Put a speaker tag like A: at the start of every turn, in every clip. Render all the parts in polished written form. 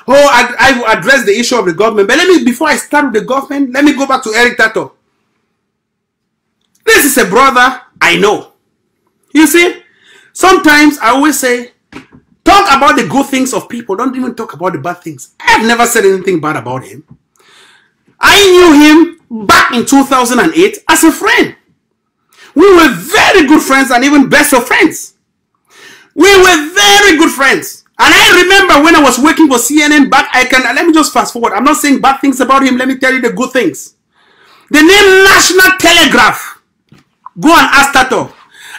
A: Oh, I will address the issue of the government. But before I start with the government, let me go back to Eric Tato. This is a brother I know. You see, sometimes I always say, talk about the good things of people. Don't even talk about the bad things. I've never said anything bad about him. I knew him back in 2008 as a friend. We were very good friends and even best of friends. We were very good friends. And I remember when I was working for CNN back, let me just fast forward. I'm not saying bad things about him. Let me tell you the good things. The name National Telegraph. Go and ask Tato.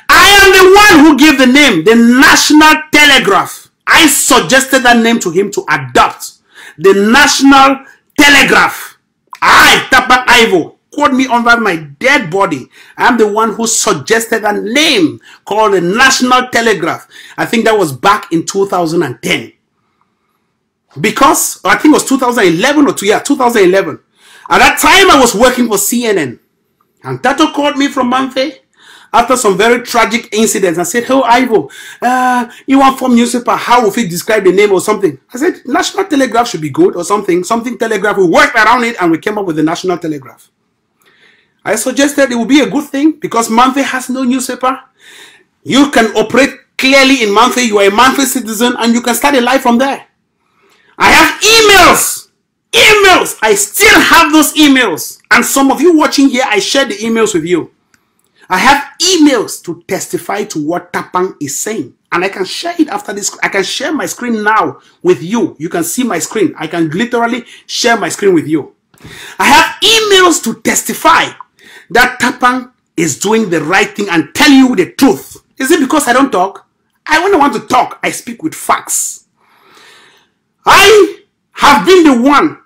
A: I am the one who gave the name, the National Telegraph. I suggested that name to him to adopt. The National Telegraph. I, Tapang Ivo, quote me under my dead body. I am the one who suggested that name called the National Telegraph. I think that was back in 2010. Because, I think it was 2011 or 2011. At that time, I was working for CNN. And Tato called me from Manfe after some very tragic incidents. I said, oh, Ivo, you want from newspaper, how will we describe the name or something? I said, National Telegraph should be good or something. Something Telegraph. We worked around it and we came up with the National Telegraph. I suggested it would be a good thing because Manfe has no newspaper. You can operate clearly in Manfe. You are a Manfe citizen and you can start a life from there. I have emails. Emails. I still have those emails. And some of you watching here, I shared the emails with you. I have emails to testify to what Tapang is saying. And I can share it after this. I can share my screen now with you. You can see my screen. I can literally share my screen with you. I have emails to testify that Tapang is doing the right thing and tell you the truth. Is it because I don't talk? When I want to talk, I speak with facts. I have been the one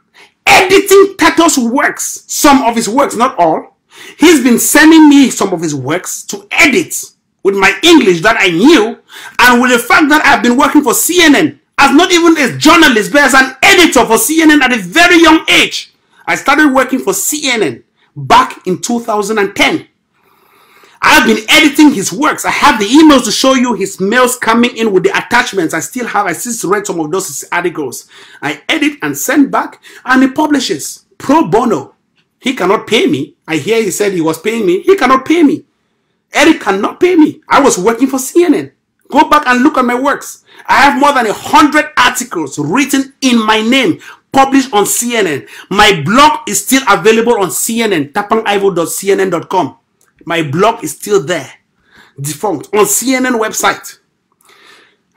A: editing Tato's works, some of his works, not all. He's been sending me some of his works to edit with my English that I knew, and with the fact that I've been working for CNN as not even a journalist, but as an editor for CNN at a very young age. I started working for CNN back in 2010. I've been editing his works. I have the emails to show you his mails coming in with the attachments. I still read some of those articles. I edit and send back, and he publishes pro bono. He cannot pay me. I hear he said he was paying me. He cannot pay me. Eric cannot pay me. I was working for CNN. Go back and look at my works. I have more than 100 articles written in my name, published on CNN. My blog is still available on CNN, tapangivo.cnn.com. My blog is still there, defunct, on CNN website.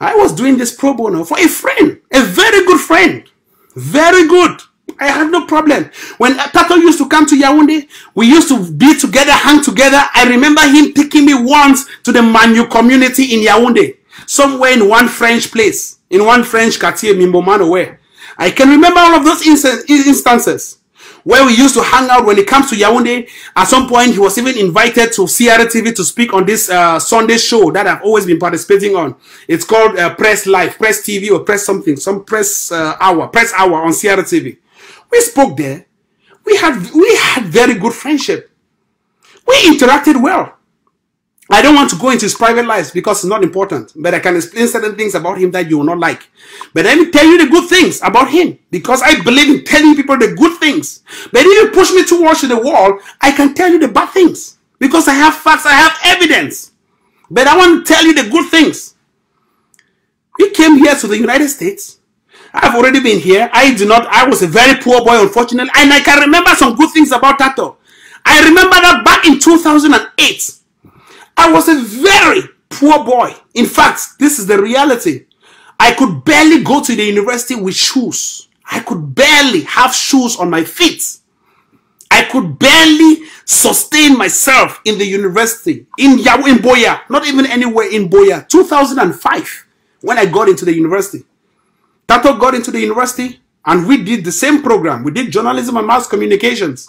A: I was doing this pro bono for a friend, a very good friend. Very good. I had no problem. When Tato used to come to Yaoundé, we used to be together, hang together. I remember him taking me once to the Manu community in Yaoundé, somewhere in one French place, in one French quartier, Mimbomano, where. I can remember all of those instances where we used to hang out when it comes to Yaoundé. At some point, he was even invited to CRTV to speak on this Sunday show that I've always been participating on. It's called Press Live, Press TV, or Press something, some Press Hour on CRTV. We spoke there. We had very good friendship. We interacted well. I don't want to go into his private lives because it's not important. But I can explain certain things about him that you will not like. But let me tell you the good things about him, because I believe in telling people the good things. But if you push me towards the wall, I can tell you the bad things, because I have facts, I have evidence. But I want to tell you the good things. We came here to the United States. I've already been here. I was a very poor boy, unfortunately. And I can remember some good things about Tato. I remember that back in 2008, I was a very poor boy. In fact, this is the reality. I could barely go to the university with shoes. I could barely have shoes on my feet. I could barely sustain myself in the university. In Boya, not even anywhere in Boya. 2005, when I got into the university. Tato got into the university and we did the same program. We did journalism and mass communications.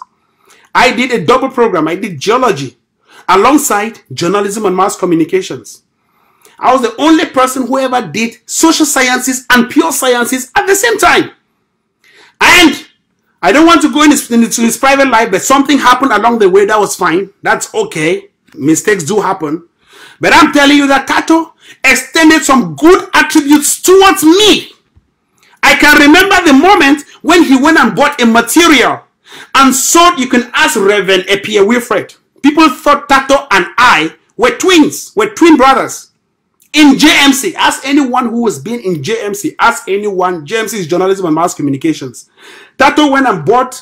A: I did a double program. I did geology alongside journalism and mass communications. I was the only person who ever did social sciences and pure sciences at the same time. And I don't want to go into his private life, but something happened along the way. That was fine. That's okay. Mistakes do happen. But I'm telling you that Tato extended some good attributes towards me. I I can remember the moment when he went and bought a material and sold. You can ask Reverend Epie Wilfred. People thought Tato and I were twins, were twin brothers. In JMC, ask anyone who has been in JMC, ask anyone. JMC is Journalism and Mass Communications. Tato went and bought,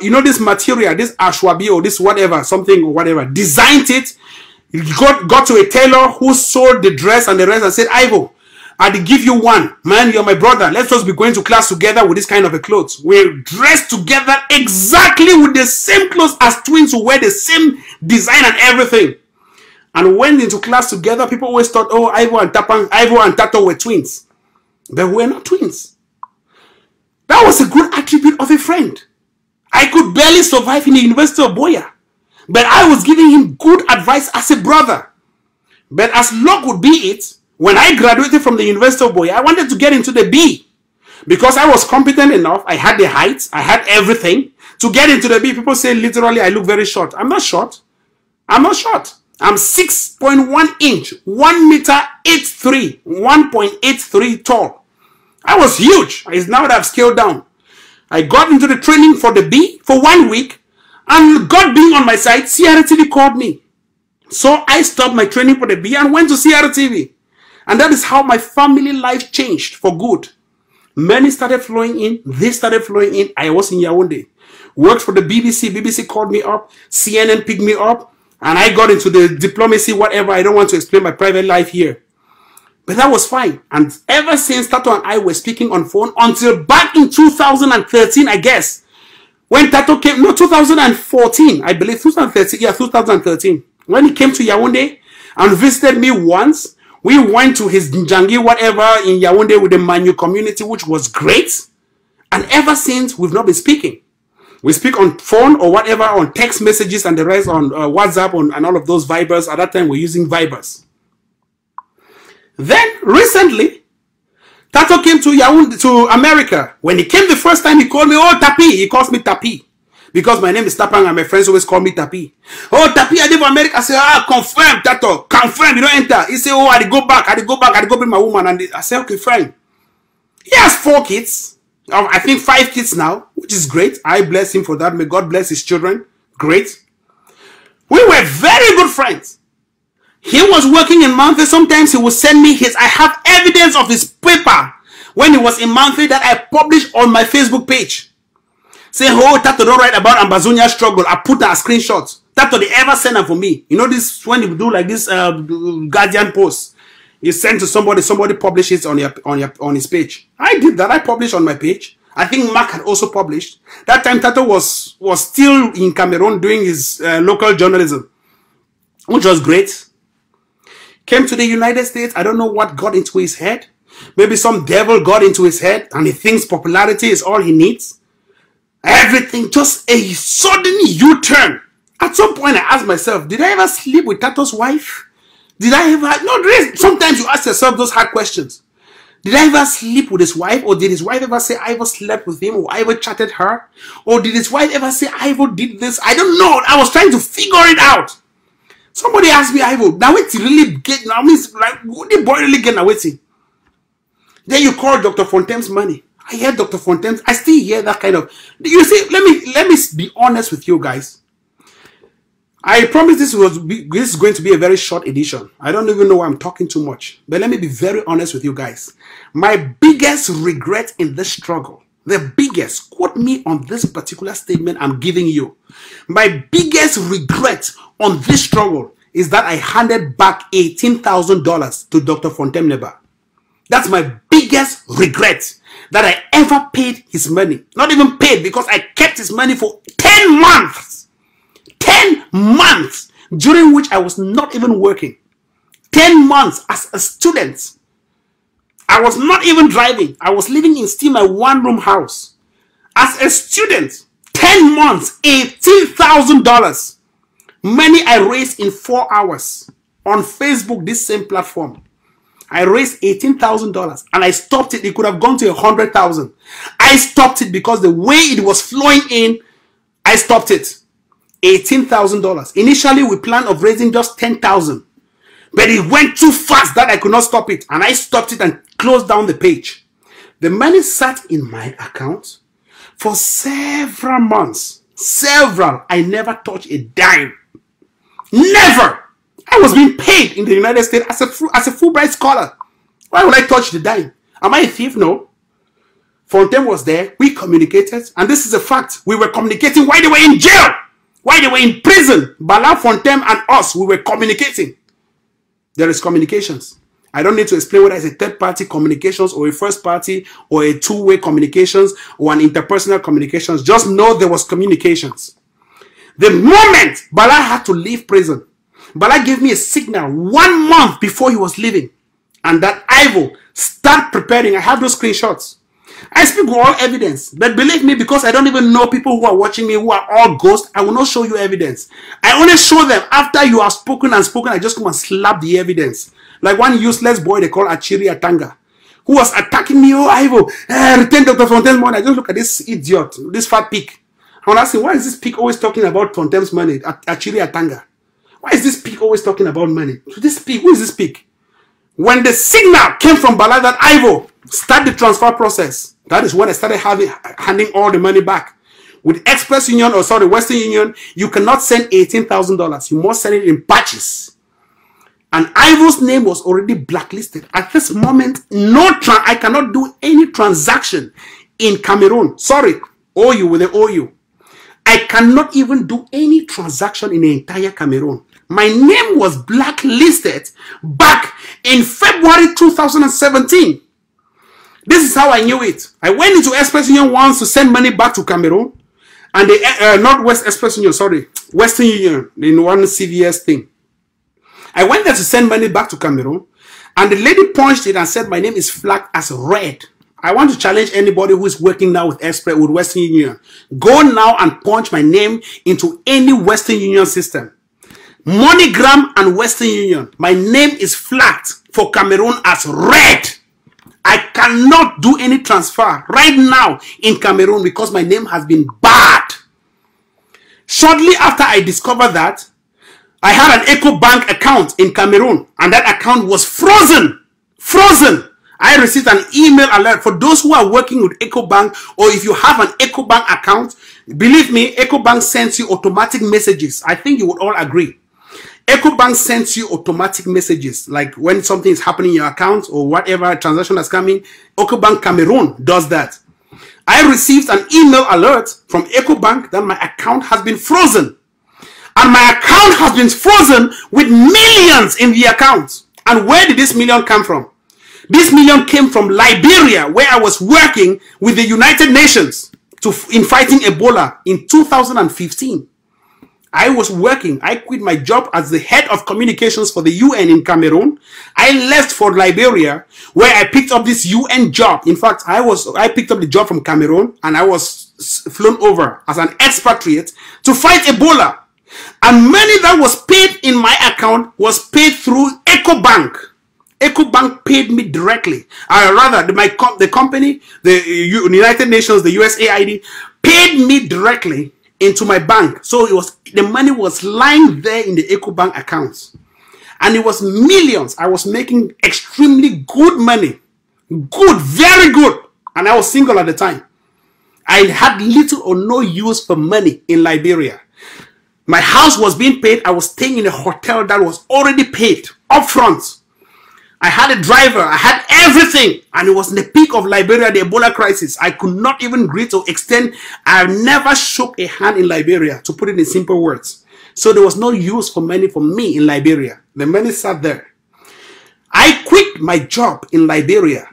A: you know, this material, this ashwabi or this whatever, something or whatever, designed it. He got to a tailor who sold the dress and the rest and said, Ivo, I'll give you one. Man, you're my brother. Let's just be going to class together with this kind of a clothes. We're dressed together exactly with the same clothes as twins who wear the same design and everything. And went into class together. People always thought, oh, Ivo and Tato were twins. But we're not twins. That was a good attribute of a friend. I could barely survive in the University of Boya. But I was giving him good advice as a brother. But as luck would be it, when I graduated from the University of Boya, I wanted to get into the B. Because I was competent enough, I had the height, I had everything. To get into the B, people say literally I look very short. I'm not short. I'm not short. I'm 6.1 inch, 1 meter 83, 1.83 tall. I was huge. It's now that I've scaled down. I got into the training for the B for 1 week, and God being on my side, CRTV called me. So I stopped my training for the B and went to CRTV. And that is how my family life changed for good. Money started flowing in. They started flowing in. I was in Yaoundé. Worked for the BBC. BBC called me up. CNN picked me up. And I got into the diplomacy, whatever. I don't want to explain my private life here. But that was fine. And ever since Tato and I were speaking on phone, until back in 2013, I guess, when Tato came, no, 2014, I believe, 2013, yeah, 2013. When he came to Yaoundé and visited me once, we went to his Njangi, whatever, in Yaoundé with the Manu community, which was great. And ever since, we've not been speaking. We speak on phone or whatever, on text messages and the rest, on WhatsApp and all of those Vibers. At that time, we're using Vibers. Then, recently, Tato came to America. When he came the first time, he called me, oh, Tapi. He calls me Tapi. Because my name is Tapang and my friends always call me Tapi. Oh, Tapi, I live in America. I say, confirm, Tato. Confirm, you don't enter. He say, oh, I go back. I go bring my woman. And I say, okay, fine. He has 4 kids. I think 5 kids now, which is great. I bless him for that. May God bless his children. Great. We were very good friends. He was working in Mountain. Sometimes he would send me I have evidence of his paper when he was in Mountain that I published on my Facebook page. Say, oh, Tato don't write about Ambazonia struggle. I put a screenshot. Tato, they ever send them for me. You know this, when you do like this Guardian post. You send to somebody, somebody publishes on his page. I did that. I published on my page. I think Mark had also published. That time Tato was still in Cameroon doing his local journalism, which was great. Came to the United States. I don't know what got into his head. Maybe some devil got into his head and he thinks popularity is all he needs. Everything, just a sudden U-turn. At some point I asked myself, did I ever sleep with Tato's wife? Did I ever, no, sometimes you ask yourself those hard questions. Did I ever sleep with his wife? Or did his wife ever say Ivo slept with him? Or Ivo chatted her? Or did his wife ever say Ivo did this? I don't know. I was trying to figure it out. Somebody asked me, Ivo, now wait really get, now means like, what the boy really get now waiting? Then you call Dr. Fontaine's money. I hear Dr. Fontaine's, I still hear that kind of, you see, let me be honest with you guys. I promise this is going to be a very short edition. I don't even know why I'm talking too much. But let me be very honest with you guys. My biggest regret in this struggle, the biggest, quote me on this particular statement I'm giving you. My biggest regret on this struggle is that I handed back $18,000 to Dr. Fontaine. That's my biggest regret, that I ever paid his money. Not even paid, because I kept his money for 10 months. 10 months, during which I was not even working. 10 months as a student. I was not even driving. I was living in still my 1-room house. As a student, 10 months, $18,000. Money I raised in 4 hours on Facebook, this same platform. I raised $18,000 and I stopped it. It could have gone to $100,000. I stopped it because the way it was flowing in, I stopped it. $18,000. Initially, we planned of raising just $10,000, but it went too fast that I could not stop it, and I stopped it and closed down the page The money sat in my account for several months. Several. I never touched a dime. Never. I was being paid in the United States as a Fulbright scholar. Why would I touch the dime? Am I a thief? No. Fontaine was there. We communicated. And this is a fact. We were communicating while they were in jail. While they were in prison. Bala, Fontaine and us, we were communicating. There is communications. I don't need to explain whether it's a third-party communications or a first-party or a two-way communications or an interpersonal communications. Just know there was communications. The moment Bala had to leave prison, Bala gave me a signal 1 month before he was leaving. And that Ivo start preparing. I have those screenshots. I speak with all evidence. But believe me, because I don't even know people who are watching me who are all ghosts, I will not show you evidence. I only show them after you have spoken and spoken. I just come and slap the evidence. Like one useless boy they call Achiri Atanga, who was attacking me. Oh, Ivo, return Dr. Fontaine's money. I just look at this idiot, this fat pig. I want to ask him, why is this pig always talking about Fontaine's money, Achiri Atanga? Why is this pig always talking about money? This pig, who is this pig? When the signal came from Bala that Ivo, start the transfer process. That is when I started handing all the money back. With Express Union, or sorry, Western Union, you cannot send $18,000. You must send it in batches. And Ivo's name was already blacklisted. At this moment, I cannot do any transaction in Cameroon. Sorry, OU with the OU. I cannot even do any transaction in the entire Cameroon. My name was blacklisted back in February 2017. This is how I knew it. I went into Express Union once to send money back to Cameroon. And the Northwest Express Union, sorry, Western Union, in one CVS thing. I went there to send money back to Cameroon. And the lady punched it and said my name is flagged as red. I want to challenge anybody who is working now with Express, with Western Union. Go now and punch my name into any Western Union system. MoneyGram and Western Union. My name is flagged for Cameroon as red. I cannot do any transfer right now in Cameroon because my name has been barred. Shortly after I discovered that, I had an EcoBank account in Cameroon and that account was frozen. Frozen. I received an email alert for those who are working with EcoBank, or if you have an EcoBank account, believe me, EcoBank sends you automatic messages. I think you would all agree. EcoBank sends you automatic messages, like when something is happening in your account or whatever transaction that's coming. EcoBank Cameroon does that. I received an email alert from EcoBank that my account has been frozen. And my account has been frozen with millions in the account. And where did this million come from? This million came from Liberia, where I was working with the United Nations in fighting Ebola in 2015. I was working. I quit my job as the head of communications for the UN in Cameroon. I left for Liberia, where I picked up this UN job. In fact, I picked up the job from Cameroon, and I was flown over as an expatriate to fight Ebola. And money that was paid in my account was paid through EcoBank. EcoBank paid me directly. Or rather, the company, the United Nations, the USAID, paid me directly into my bank. So the money was lying there in the EcoBank accounts. And it was millions. I was making extremely good money. Good, very good. And I was single at the time. I had little or no use for money in Liberia. My house was being paid. I was staying in a hotel that was already paid up front. I had a driver. I had everything. And it was in the peak of Liberia, the Ebola crisis. I could not even greet or extend. I never shook a hand in Liberia, to put it in simple words. So there was no use for money for me in Liberia. The money sat there. I quit my job in Liberia.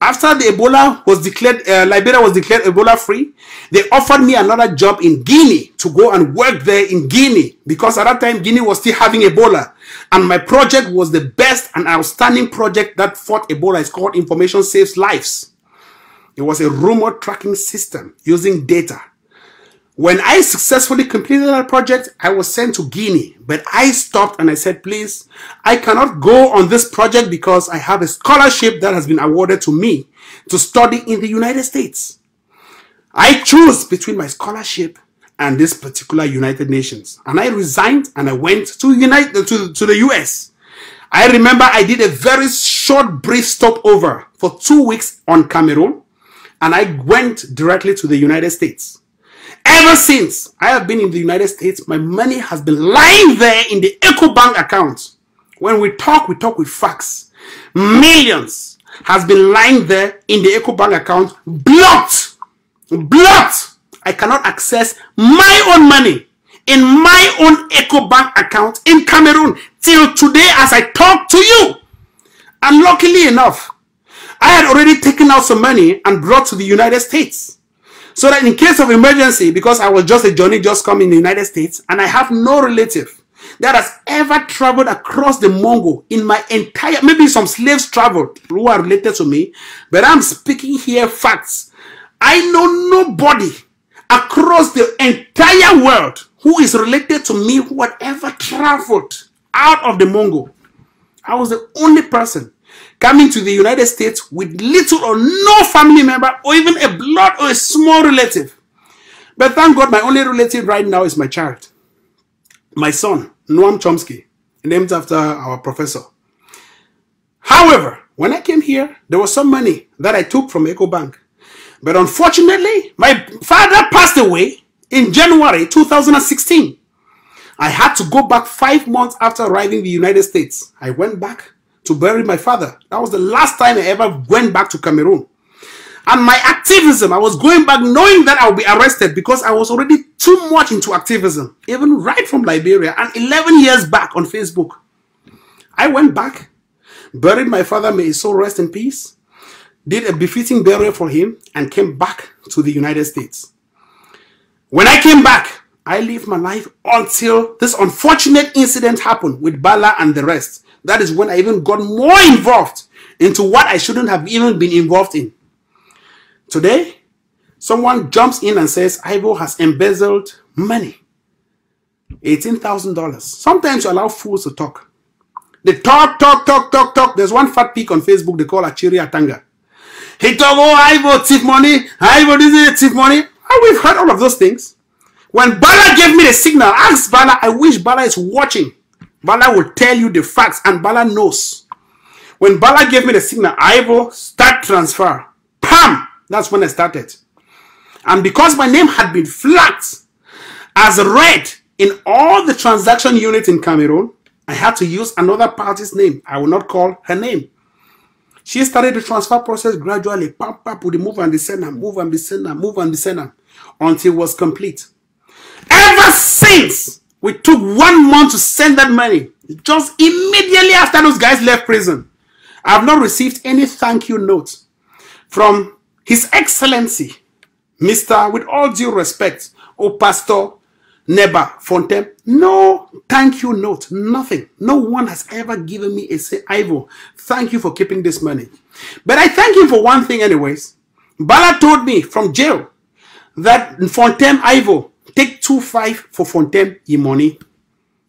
A: After the Ebola was declared, Liberia was declared Ebola free, they offered me another job in Guinea to go and work there in Guinea, because at that time Guinea was still having Ebola, and my project was the best and outstanding project that fought Ebola. It's called Information Saves Lives. It was a remote tracking system using data. When I successfully completed that project, I was sent to Guinea, but I stopped and I said, please, I cannot go on this project because I have a scholarship that has been awarded to me to study in the United States. I chose between my scholarship and this particular United Nations, and I resigned and I went to the US. I remember I did a very short, brief stopover for 2 weeks on Cameroon. and I went directly to the United States. Ever since I have been in the United States, my money has been lying there in the EcoBank account. When we talk with facts. Millions has been lying there in the EcoBank account, blocked. Blocked. I cannot access my own money in my own EcoBank account in Cameroon till today as I talk to you. And luckily enough, I had already taken out some money and brought to the United States. So that in case of emergency, because I was just a Johnny just come in the United States and I have no relative that has ever traveled across the Mongo in my entire, maybe some slaves traveled who are related to me, but I'm speaking here facts. I know nobody across the entire world who is related to me who had ever traveled out of the Mongo. I was the only person coming to the United States with little or no family member or even a blood or a small relative. But thank God my only relative right now is my child. My son, Noam Chomsky, named after our professor. However, when I came here, there was some money that I took from EcoBank. But unfortunately, my father passed away in January 2016. I had to go back 5 months after arriving in the United States. I went back to bury my father. That was the last time I ever went back to Cameroon. And my activism, I was going back knowing that I would be arrested because I was already too much into activism, even right from Liberia, and 11 years back on Facebook. I went back, buried my father, may his soul rest in peace, did a befitting burial for him, and came back to the United States. When I came back, I lived my life until this unfortunate incident happened with Bala and the rest. That is when I even got more involved into what I shouldn't have even been involved in. Today, someone jumps in and says, Ivo has embezzled money. $18,000. Sometimes you allow fools to talk. They talk. There's one fat pig on Facebook they call Achiri Atanga. He talk, oh, Ivo thief money. Ivo this is thief money. And we've heard all of those things. When Bala gave me the signal, ask Bala, I wish Bala is watching. Bala will tell you the facts and Bala knows. When Bala gave me the signal, Ivo, start transfer. Pam! That's when I started. And because my name had been flagged as red in all the transaction units in Cameroon, I had to use another party's name. I will not call her name. She started the transfer process gradually. Pam, pam, with the move and the sender, move and the sender, move and the sender, until it was complete. Ever since we took 1 month to send that money, just immediately after those guys left prison, I have not received any thank you note from His Excellency, Mr. with all due respect, Pastor Neba Fontaine. No thank you note, nothing. No one has ever given me a say, Ivo, thank you for keeping this money. But I thank him for one thing anyways. Bala told me from jail that Fontaine Ivo, take 2.5 for Fontaine your money.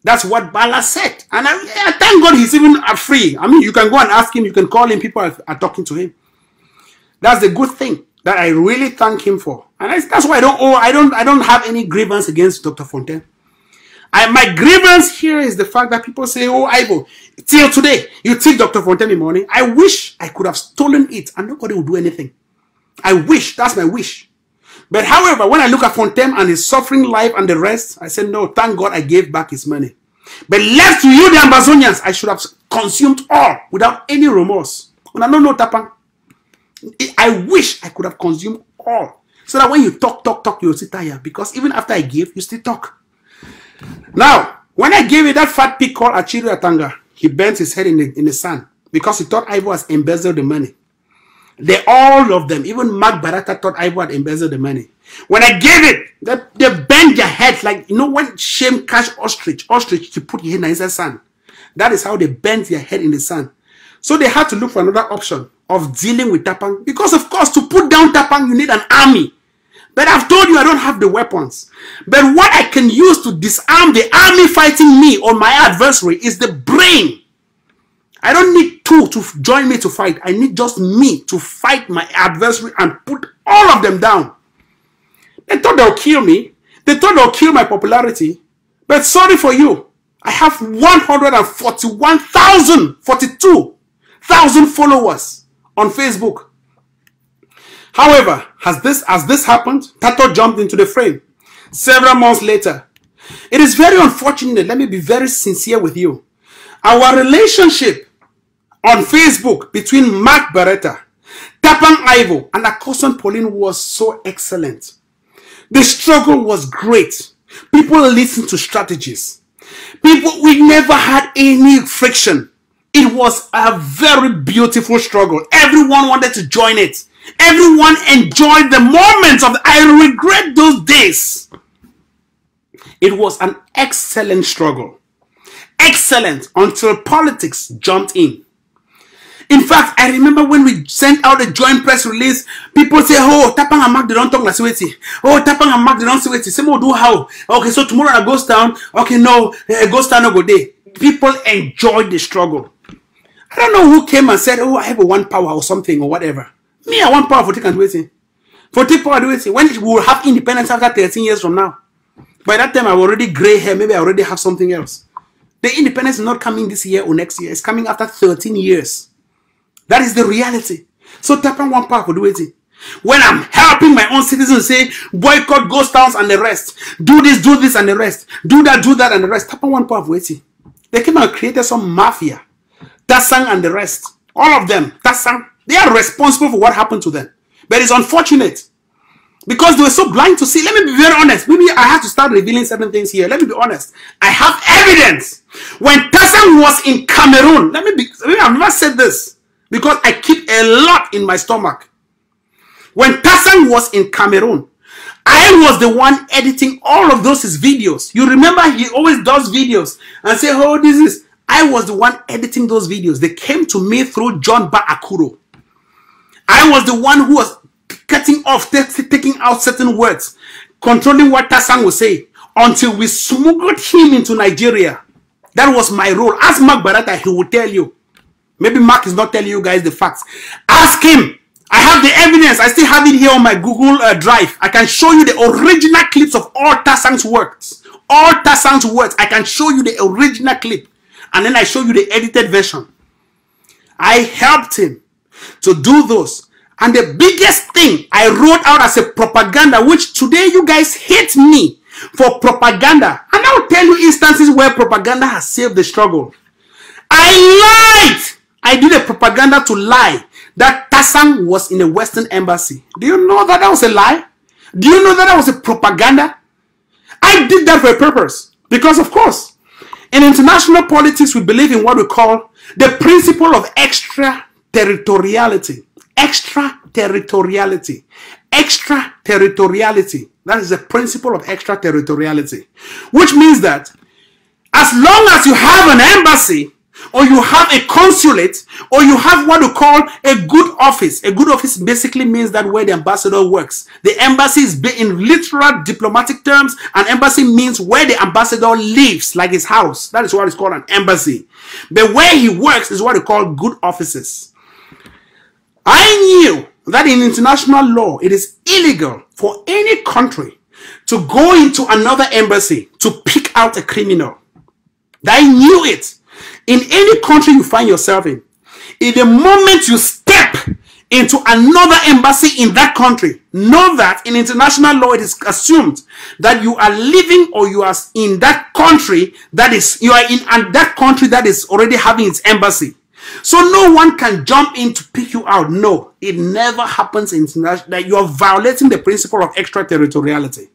A: That's what Bala said. And I thank God he's even free. I mean, you can go and ask him, you can call him, people are talking to him. That's the good thing that I really thank him for. And that's why I don't have any grievance against Dr. Fontaine. My grievance here is the fact that people say, oh, Ivo, till today, you take Dr. Fontaine money. I wish I could have stolen it and nobody would do anything. I wish, that's my wish. But however, when I look at Fontaine and his suffering life and the rest, I said, no, thank God I gave back his money. But left to you, the Ambazonians, I should have consumed all without any remorse. And I don't know, Tapang. I wish I could have consumed all. So that when you talk, you'll sit tired. Because even after I give, you still talk. Now, when I gave it that fat pig called Achiri Atanga, he bent his head in the sand. Because he thought Ivo has embezzled the money. All of them, even Mark Barata thought Ivo had embezzled the money. When I gave it, they bent their heads like, you know, when shame catch ostrich to put your head inside sand. That is how they bent their head in the sand. So they had to look for another option of dealing with Tapang. Because of course, to put down Tapang, you need an army. But I've told you I don't have the weapons. But what I can use to disarm the army fighting me or my adversary is the brain. I don't need two to join me to fight. I need just me to fight my adversary and put all of them down. They thought they'll kill me. They thought they'll kill my popularity. But sorry for you. I have 42,000 followers on Facebook. However, as this happened, Tato jumped into the frame several months later. It is very unfortunate. Let me be very sincere with you. Our relationship on Facebook between Mark Beretta, Tapang Ivo, and Akoson Pauline was so excellent. The struggle was great. People listened to strategies. We never had any friction. It was a very beautiful struggle. Everyone wanted to join it. Everyone enjoyed the moments of I regret those days. It was an excellent struggle. Excellent until politics jumped in. In fact, I remember when we sent out a joint press release, people say, oh, Tapang and Mark, they don't talk like Sweti. Oh, Tapang and Mark, they don't Sweti. Say, do how? Okay, so tomorrow I goes down. Okay, no, goes down, no go day. People enjoyed the struggle. I don't know who came and said, oh, I have a one power or something or whatever. Me, I want power for take and waiting. For take power, waiting. When we will have independence after 13 years from now. By that time, I will already gray hair. Maybe I already have something else. The independence is not coming this year or next year. It's coming after 13 years. That is the reality. So Tapang one power for do it. When I'm helping my own citizens say, boycott ghost towns and the rest. Do this and the rest. Do that and the rest. Tapang one power for it. They came and created some mafia. Tasang and the rest. All of them. Tasang. They are responsible for what happened to them. But it's unfortunate. Because they were so blind to see. Let me be very honest. Maybe I have to start revealing certain things here. Let me be honest. I have evidence. When Tasang was in Cameroon, I've never said this because I keep a lot in my stomach. When Tasang was in Cameroon, I was the one editing all of those his videos. You remember he always does videos and say, oh, this is. I was the one editing those videos. They came to me through John Ba Akuro. I was the one who was cutting off, taking out certain words, controlling what Tasang would say, until we smuggled him into Nigeria. That was my role. Ask Mark Beretta, he will tell you. Maybe Mark is not telling you guys the facts. Ask him. I have the evidence. I still have it here on my Google Drive. I can show you the original clips of all Tasang's words. All Tasang's words. I can show you the original clip. And then I show you the edited version. I helped him to do those. And the biggest thing I wrote out as a propaganda, which today you guys hate me for propaganda. And I'll tell you instances where propaganda has saved the struggle. I lied. I did a propaganda to lie that Tasang was in a Western embassy. Do you know that was a lie? Do you know that was a propaganda? I did that for a purpose. Because of course, in international politics, we believe in what we call the principle of extraterritoriality. Extraterritoriality. Extraterritoriality. That is the principle of extraterritoriality. Which means that as long as you have an embassy, or you have a consulate, or you have what we call a good office. A good office basically means that where the ambassador works. The embassy is in literal diplomatic terms. An embassy means where the ambassador lives, like his house. That is what is called an embassy. But where he works is what we call good offices. I knew that in international law, it is illegal for any country to go into another embassy to pick out a criminal. I knew it. In any country you find yourself in the moment you step into another embassy in that country, know that in international law it is assumed that you are living or you are in that country that is that country that is already having its embassy. So no one can jump in to pick you out. No, it never happens in international. That you are violating the principle of extraterritoriality.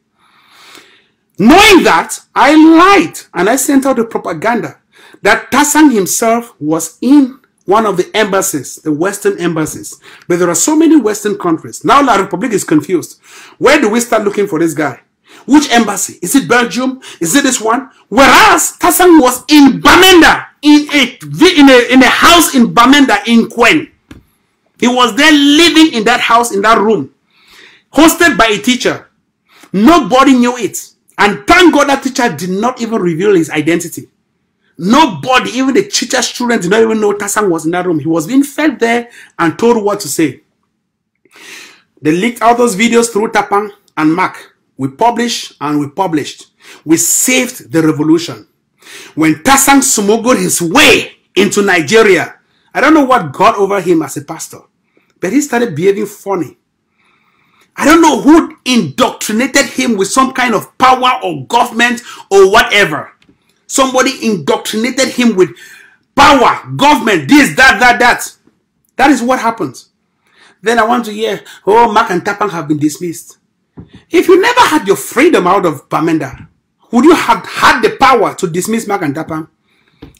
A: Knowing that, I lied and I sent out the propaganda that Tasang himself was in one of the embassies, the Western embassies. But there are so many Western countries. Now La Republic is confused. Where do we start looking for this guy? Which embassy? Is it Belgium? Is it this one? Whereas Tasang was in Bamenda, in a house in Bamenda in Kwen. He was there living in that house, in that room, hosted by a teacher. Nobody knew it. And thank God that teacher did not even reveal his identity. Nobody, even the teacher's children, did not even know Tasang was in that room. He was being fed there and told what to say. They leaked out those videos through Tapang and Mark. We published and we published. We saved the revolution. When Tasang smuggled his way into Nigeria, I don't know what got over him as a pastor, but he started behaving funny. I don't know who indoctrinated him with some kind of power or government or whatever. Somebody indoctrinated him with power, government, this, that. That is what happens. Then I want to hear, oh, Mark and Tapang have been dismissed. If you never had your freedom out of Bamenda, would you have had the power to dismiss Mark and Tapang?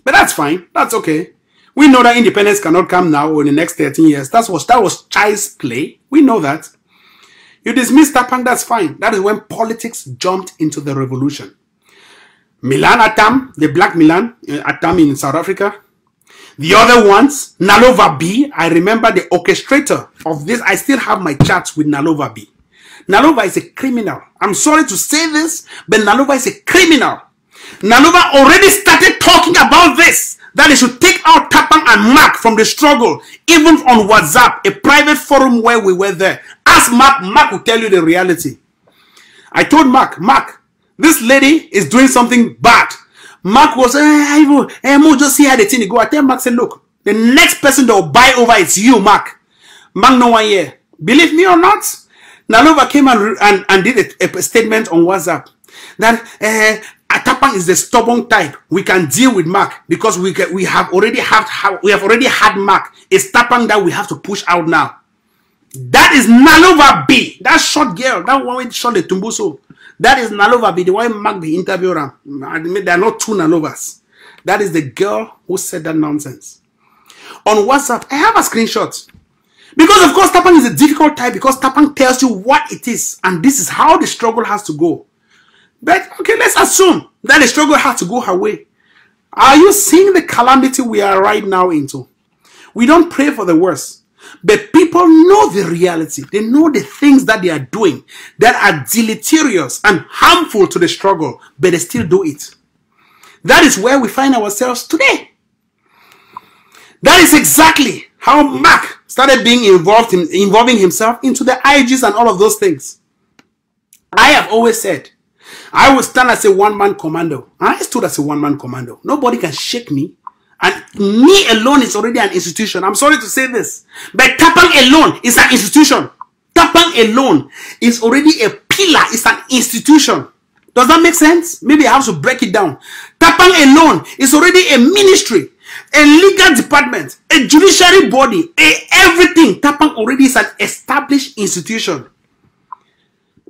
A: But that's fine. That's okay. We know that independence cannot come now or in the next 13 years. That was child's play. We know that. You dismiss Tapang, that's fine. That is when politics jumped into the revolution. Milan Atam, the black Milan Atam in South Africa. The other ones, Nalova B. I remember the orchestrator of this. I still have my chats with Nalova B. Nalova is a criminal. I'm sorry to say this, but Nalova is a criminal. Nalova already started talking about this, that he should take out Tapang and Mark from the struggle, even on WhatsApp, a private forum where we were there. Ask Mark, Mark will tell you the reality. I told Mark, this lady is doing something bad. Mark was, Ivo, just see how the thing go. I tell Mark, say, look, the next person that will buy over is you, Mark. Mark, no one here. Believe me or not, Nalova came and did a statement on WhatsApp that Tapang is the stubborn type. We can deal with Mark because we have already had Mark. It's Tapang that we have to push out now. That is Nalova B. That short girl, that one with shot the Tumbuso. That is Nalova B. The one Mark be interviewed. I admit there are not two Nalovas. That is the girl who said that nonsense. On WhatsApp, I have a screenshot. Because of course Tapang is a difficult type because Tapang tells you what it is. And this is how the struggle has to go. But okay, let's assume that the struggle has to go her way. Are you seeing the calamity we are right now into? We don't pray for the worst. But people know the reality. They know the things that they are doing that are deleterious and harmful to the struggle, but they still do it. That is where we find ourselves today. That is exactly how Mark started being involving himself into the IGs and all of those things. I have always said, I will stand as a one-man commando. I stood as a one-man commando. Nobody can shake me. And me alone is already an institution. I'm sorry to say this, but Tapang alone is an institution. Tapang alone is already a pillar. It's an institution. Does that make sense? Maybe I have to break it down. Tapang alone is already a ministry, a legal department, a judiciary body, everything. Tapang already is an established institution.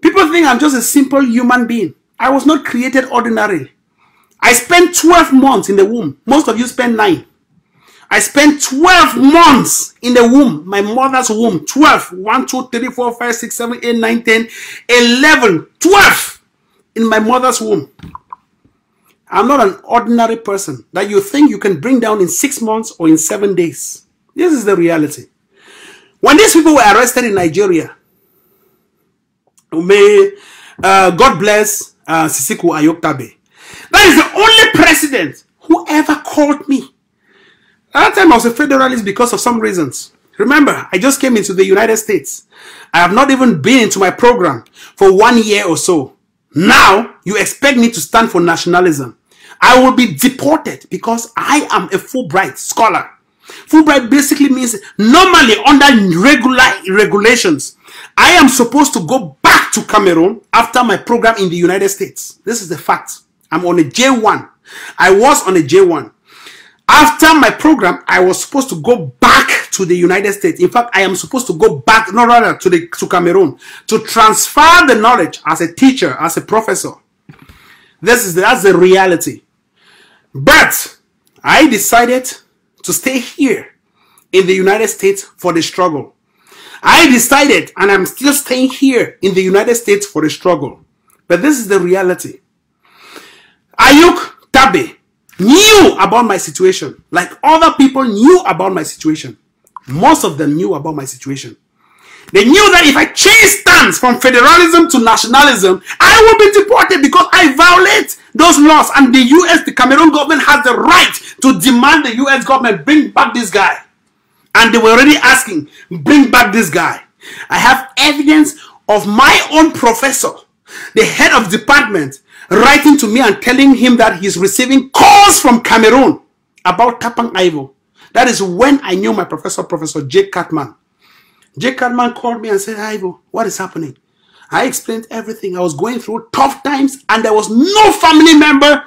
A: People think I'm just a simple human being. I was not created ordinarily. I spent 12 months in the womb. Most of you spent 9. I spent 12 months in the womb, my mother's womb. 12. 1, 2, 3, 4, 5, 6, 7, 8, 9, 10, 11, 12 in my mother's womb. I'm not an ordinary person that you think you can bring down in 6 months or in 7 days. This is the reality. When these people were arrested in Nigeria, may God bless Sisiku Ayoktabe. That is the only president who ever called me. At that time, I was a federalist because of some reasons. Remember, I just came into the United States. I have not even been into my program for 1 year or so. Now, you expect me to stand for nationalism. I will be deported because I am a Fulbright scholar. Fulbright basically means normally under regulations, I am supposed to go back to Cameroon after my program in the United States. This is the fact. I'm on a J1. I was on a J1. After my program, I was supposed to go back to the United States. In fact, I am supposed to go back, no, rather, to Cameroon to transfer the knowledge as a teacher, as a professor. That's the reality. But I decided to stay here in the United States for the struggle. I decided, and I'm still staying here in the United States for the struggle. But this is the reality. Ayuk Tabe knew about my situation, like other people knew about my situation. Most of them knew about my situation. They knew that if I change stance from federalism to nationalism, I will be deported because I violate those laws. And the US, the Cameroon government has the right to demand the US government bring back this guy. And they were already asking, bring back this guy. I have evidence of my own professor, the head of department, writing to me and telling him that he's receiving calls from Cameroon about Tapang Ivo. That is when I knew my professor, Professor J. Catman. J. Cadman called me and said, Ivo, what is happening? I explained everything. I was going through tough times and there was no family member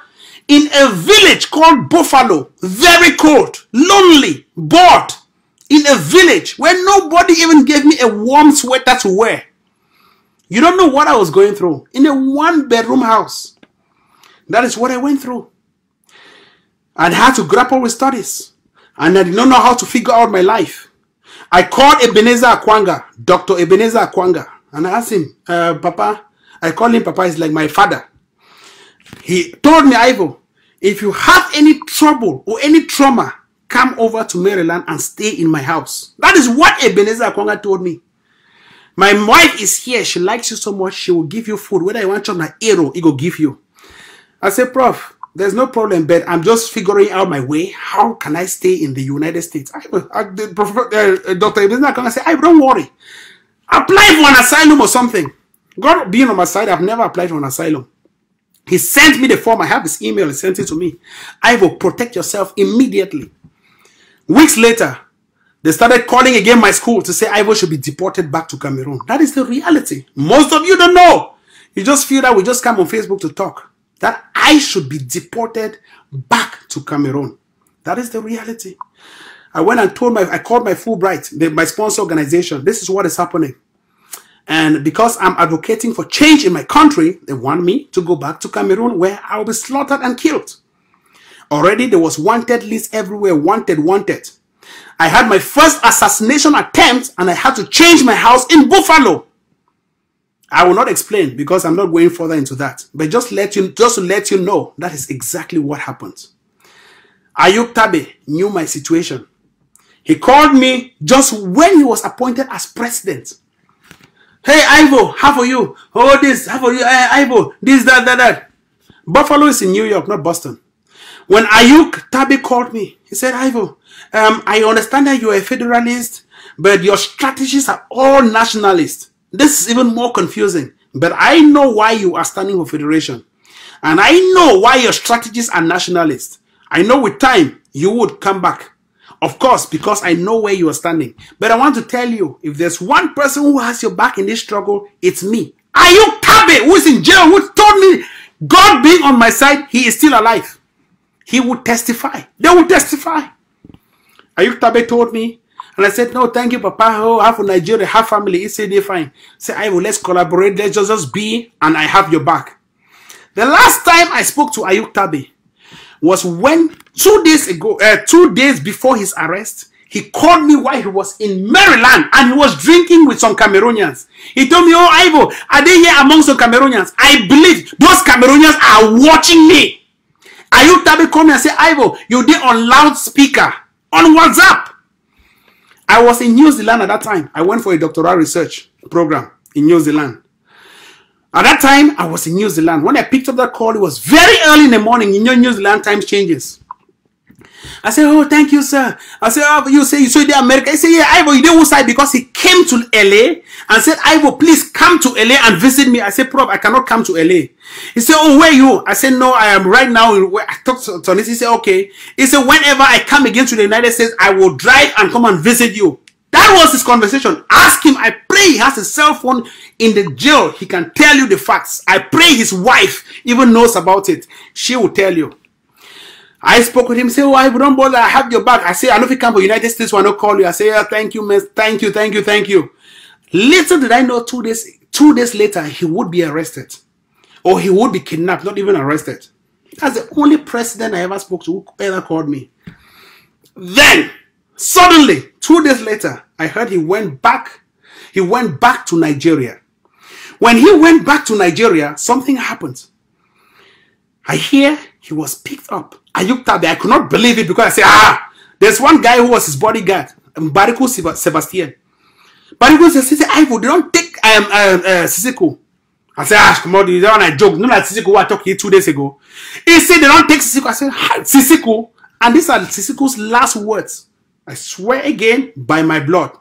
A: in a village called Buffalo. Very cold, lonely, bored. In a village where nobody even gave me a warm sweater to wear. You don't know what I was going through. In a one-bedroom house. That is what I went through. I had to grapple with studies. And I did not know how to figure out my life. I called Ebenezer Akwanga, Dr. Ebenezer Akwanga. And I asked him, Papa, I call him Papa, he's like my father. He told me, Ivo, if you have any trouble or any trauma, come over to Maryland and stay in my house. That is what Ebenezer Akwanga told me. My wife is here. She likes you so much. She will give you food. Whether you want to my arrow, he will give you. I said, Prof, there's no problem, but I'm just figuring out my way. How can I stay in the United States? Dr. Ebenezer Akwanga said, don't worry. Apply for an asylum or something. God being on my side, I've never applied for an asylum. He sent me the form. I have his email. He sent it to me. I will protect yourself immediately. Weeks later, they started calling again my school to say Ivo should be deported back to Cameroon. That is the reality. Most of you don't know. You just feel that we just come on Facebook to talk. That I should be deported back to Cameroon. That is the reality. I went and I called my Fulbright, my sponsor organization. This is what is happening. And because I'm advocating for change in my country, they want me to go back to Cameroon where I'll be slaughtered and killed. Already there was wanted list everywhere, wanted. I had my first assassination attempt and I had to change my house in Buffalo. I will not explain because I'm not going further into that. But just to let you know, that is exactly what happened. Ayuk Tabe knew my situation. He called me just when he was appointed as president. Hey, Ivo, how are you? Oh, this, how are you? Ivo, this, that. Buffalo is in New York, not Boston. When Ayuk Tabe called me, he said, Ivo, I understand that you are a federalist, but your strategies are all nationalist. This is even more confusing. But I know why you are standing for federation. And I know why your strategies are nationalist. I know with time, you would come back. Of course, because I know where you are standing. But I want to tell you, if there's one person who has your back in this struggle, it's me. Ayuk Tabe, who is in jail, who told me, God being on my side, he is still alive. He would testify. They will testify. Ayuk Tabe told me, and I said, no, thank you, Papa. Oh, half of Nigeria, half family. He said, they're fine. Say, Ivo, let's collaborate. Let's just be, and I have your back. The last time I spoke to Ayuk Tabe was when 2 days ago, 2 days before his arrest, he called me while he was in Maryland and he was drinking with some Cameroonians. He told me, oh, Ivo, are they here among some Cameroonians? I believe those Cameroonians are watching me. Ayuk Tabe called me and said, Ivo, you did on loudspeaker, on WhatsApp. I was in New Zealand at that time. I went for a doctoral research program in New Zealand. At that time, I was in New Zealand. When I picked up that call, it was very early in the morning. You know, New Zealand time changes. I said, oh, thank you, sir. I said, oh, you say the America. He said, yeah, Ivo, you didn't side because he came to LA and said, Ivo, please come to LA and visit me. I said, Prof, I cannot come to LA. He said, oh, where are you? I said, no, I am right now. I talked to this. He said, okay. He said, whenever I come again to the United States, I will drive and come and visit you. That was his conversation. Ask him. I pray he has a cell phone in the jail. He can tell you the facts. I pray his wife even knows about it. She will tell you. I spoke with him. He said, oh, I don't bother. I have your back. I say, I know if you come to the United States, I will not call you. I say, yeah, thank you, miss. Thank you. Little did I know 2 days later, he would be arrested. Or he would be kidnapped, not even arrested. That's the only president I ever spoke to who ever called me. Then, suddenly, 2 days later, I heard he went back to Nigeria. When he went back to Nigeria, something happened. I hear he was picked up. Ayuk Tabe, I could not believe it because I said, there's one guy who was his bodyguard, Mbariku Sebastian. Mbariku said, Ivo, they don't take Sisiku. I said, come on, you don't want to joke. No, like Sisiku, I talked here 2 days ago. He said, they don't take Sisiku. I said, Sisiku. And these are Sisiku's last words. I swear again by my blood.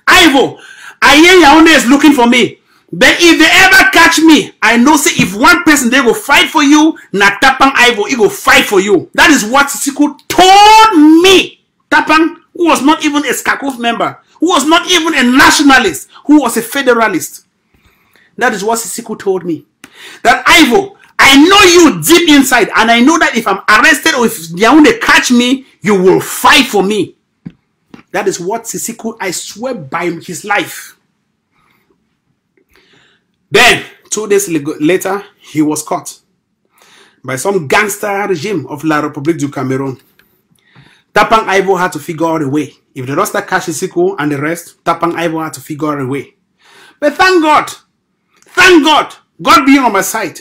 A: Ivo, Ayen Yaounde is looking for me. But if they ever catch me, I know say if one person they go fight for you, na Tapang Ivo, he go fight for you. That is what Sisiku told me. Tapang, who was not even a Skakuf member, who was not even a nationalist, who was a federalist. That is what Sisiku told me. That Ivo, I know you deep inside, and I know that if I'm arrested or if Yaoundé catch me, you will fight for me. That is what Sisiku, I swear by his life. Then, 2 days later, he was caught by some gangster regime of La République du Cameroon. Tapang Ivo had to figure out a way. If the roster catch Sisiku and the rest, Tapang Ivo had to figure out a way. But thank God, God being on my side,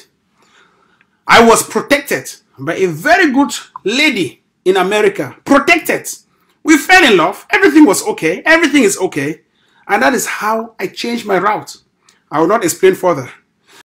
A: I was protected by a very good lady in America. Protected. We fell in love. Everything was okay. Everything is okay. And that is how I changed my route. I will not explain further.